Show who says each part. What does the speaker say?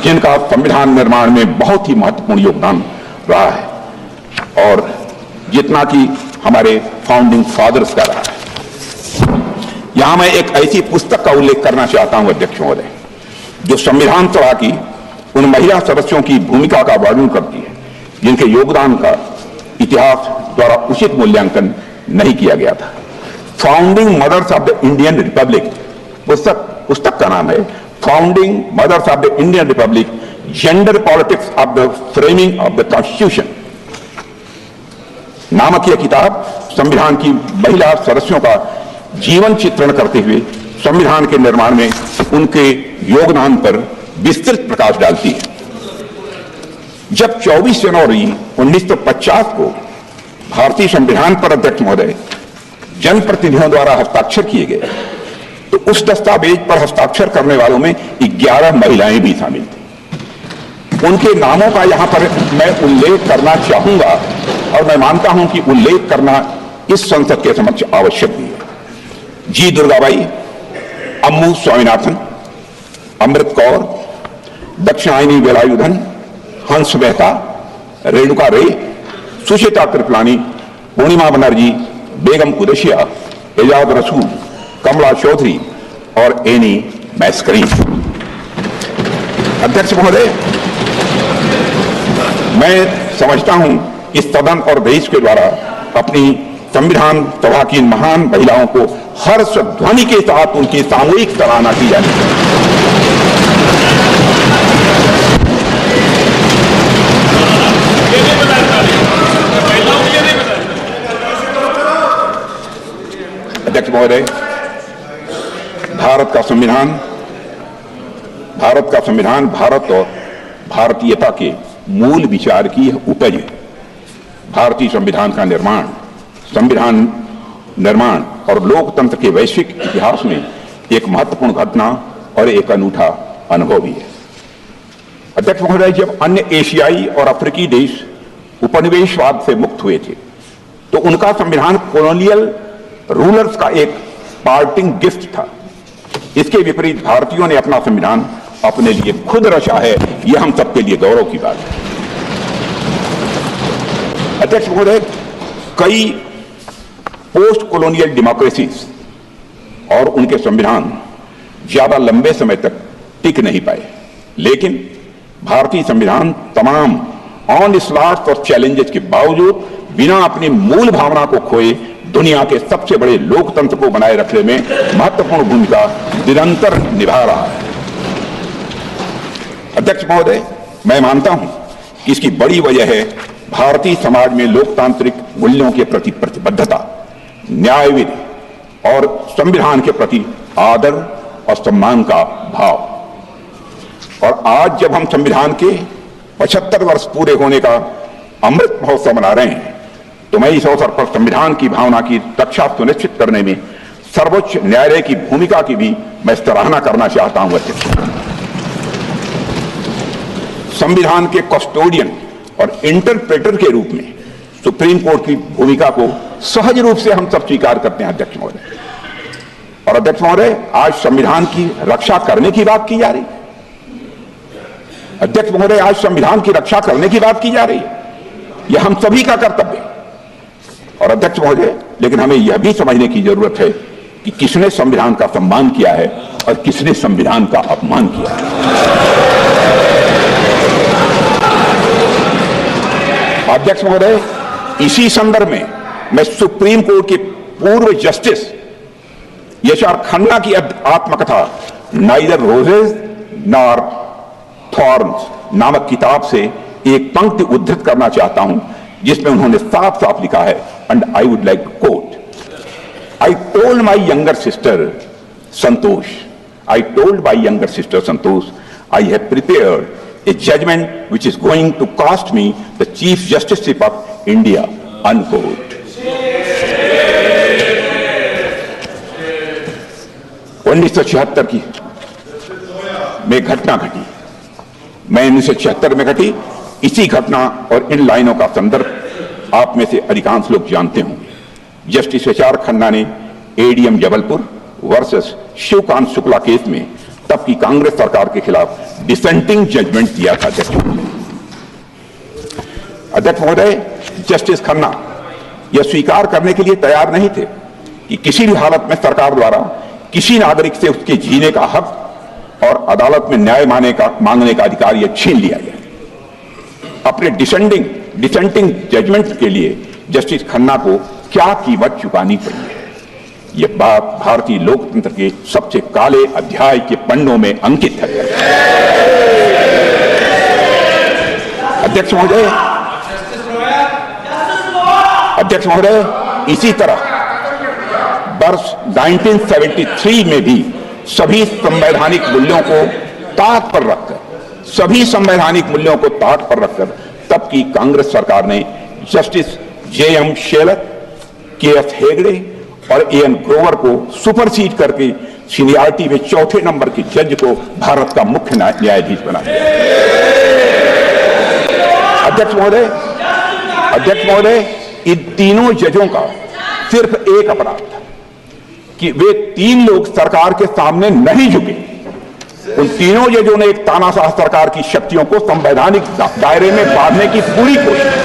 Speaker 1: जिनका संविधान निर्माण में बहुत ही महत्वपूर्ण योगदान रहा है, और जितना कि हमारे फाउंडिंग फादर्स का रहा है। यहां मैं एक ऐसी पुस्तक का उल्लेख करना चाहता हूं अध्यक्ष महोदय, जो संविधान सभा की उन महिला सदस्यों की भूमिका का वर्णन करती है जिनके योगदान का इतिहास द्वारा उचित मूल्यांकन नहीं किया गया था। Founding mothers of the Indian republic, पुस्तक का नाम है founding mothers of the Indian republic, gender politics of the framing of the constitution नामक यह किताब संविधान की महिला सदस्यों का जीवन चित्रण करते हुए संविधान के निर्माण में उनके योगदान पर विस्तृत प्रकाश डालती है। जब 24 जनवरी 1950 को भारतीय संविधान पर अध्यक्ष महोदय जनप्रतिनिधियों द्वारा हस्ताक्षर किए गए, तो उस दस्तावेज पर हस्ताक्षर करने वालों में 11 महिलाएं भी शामिल थी। उनके नामों का यहां पर मैं उल्लेख करना चाहूंगा, और मैं मानता हूं कि उल्लेख करना इस संसद के समक्ष आवश्यक भी है। जी दुर्गाबाई, अम्मू स्वामीनाथन, अमृत कौर, दक्षिणायनी वेलायुधन, हंस मेहता, रेणुका रे, सुचिता कृपलानी, पूर्णिमा बनर्जी, बेगम कुरैशिया, एजाज रसूल, कमला चौधरी और एनी मैस्करीन। अध्यक्ष महोदय, मैं समझता हूं इस सदन और देश के द्वारा अपनी संविधान सभा की महान महिलाओं को हर्ष ध्वनि के साथ उनकी सामूहिक सराहना की जानी चाहिए। अध्यक्ष महोदय, भारत का संविधान भारत और भारतीयता के मूल विचार की उपज है। भारतीय संविधान का संविधान निर्माण और लोकतंत्र के वैश्विक इतिहास में एक महत्वपूर्ण घटना और एक अनूठा अनुभव भी है। अध्यक्ष महोदय, जब अन्य एशियाई और अफ्रीकी देश उपनिवेशवाद से मुक्त हुए थे, तो उनका संविधान कॉलोनियल रूलर्स का एक पार्टिंग गिफ्ट था। इसके विपरीत भारतीयों ने अपना संविधान अपने लिए खुद रचा है। यह हम सबके लिए गौरव की बात है। अध्यक्ष महोदय, कई पोस्ट कॉलोनियल डेमोक्रेसीज और उनके संविधान ज्यादा लंबे समय तक टिक नहीं पाए, लेकिन भारतीय संविधान तमाम ऑनस्लॉट्स और चैलेंजेस के बावजूद बिना अपनी मूल भावना को खोए दुनिया के सबसे बड़े लोकतंत्र को बनाए रखने में महत्वपूर्ण भूमिका निरंतर निभा रहा है। अध्यक्ष महोदय, मैं मानता हूं कि इसकी बड़ी वजह है भारतीय समाज में लोकतांत्रिक मूल्यों के प्रति प्रतिबद्धता, न्यायविधि और संविधान के प्रति आदर और सम्मान का भाव। और आज जब हम संविधान के 75 वर्ष पूरे होने का अमृत महोत्सव मना रहे हैं, तो मैं इस अवसर पर संविधान की भावना की रक्षा सुनिश्चित करने में सर्वोच्च न्यायालय की भूमिका की भी मैं सराहना करना चाहता हूं। अध्यक्ष, संविधान के कस्टोडियन और इंटरप्रेटर के रूप में सुप्रीम कोर्ट की भूमिका को सहज रूप से हम सब स्वीकार करते हैं। अध्यक्ष महोदय, और अध्यक्ष महोदय, आज संविधान की रक्षा करने की बात की जा रही है। अध्यक्ष महोदय, आज संविधान की रक्षा करने की बात की जा रही है। यह हम सभी का कर्तव्य है। और अध्यक्ष महोदय, लेकिन हमें यह भी समझने की जरूरत है कि किसने संविधान का सम्मान किया है और किसने संविधान का अपमान किया है। अध्यक्ष महोदय, इसी संदर्भ में मैं सुप्रीम कोर्ट के पूर्व जस्टिस यशआर खन्ना की आत्मकथा नाइदर रोजेस नॉर थॉर्न्स नामक किताब से एक पंक्ति उद्धृत करना चाहता हूं, जिसमें उन्होंने साफ साफ लिखा है, and I would like to quote, I told my younger sister Santosh, I told my younger sister Santosh, I have prepared a judgment which is going to cost me the Chief Justiceship of India, unquote. 1976 की में घटना घटी, मैं 1976 में घटी। इसी घटना और इन लाइनों का संदर्भ आप में से अधिकांश लोग जानते होंगे। जस्टिस यशआर खन्ना ने ADM Jabalpur versus Shivkant Shukla case में तब की कांग्रेस सरकार के खिलाफ डिसेंटिंग जजमेंट दिया था अध्यक्ष महोदय। जस्टिस खन्ना यह स्वीकार करने के लिए तैयार नहीं थे कि किसी भी हालत में सरकार द्वारा किसी नागरिक से उसके जीने का हक और अदालत में न्याय मांगने का अधिकार यह छीन लिया गया। अपने डिसेंटिंग जजमेंट के लिए जस्टिस खन्ना को क्या कीमत चुकानी पड़ी है, यह बात भारतीय लोकतंत्र के सबसे काले अध्याय के पन्नों में अंकित है। अध्यक्ष महोदय, इसी तरह वर्ष 1973 में भी सभी संवैधानिक मूल्यों को ताक पर रखकर तब की कांग्रेस सरकार ने justice J.M. Shelar, K.S. Hegde और A.N. ग्रोवर को सुपरसीड करके सीनियरिटी में चौथे नंबर के जज को भारत का मुख्य न्यायाधीश बना दिया। अध्यक्ष महोदय, इन तीनों जजों का सिर्फ एक अपराध था कि वे तीन लोग सरकार के सामने नहीं झुके। उन तीनों जजों ने एक तानाशाह सरकार की शक्तियों को संवैधानिक दायरे में बांधने की पूरी कोशिश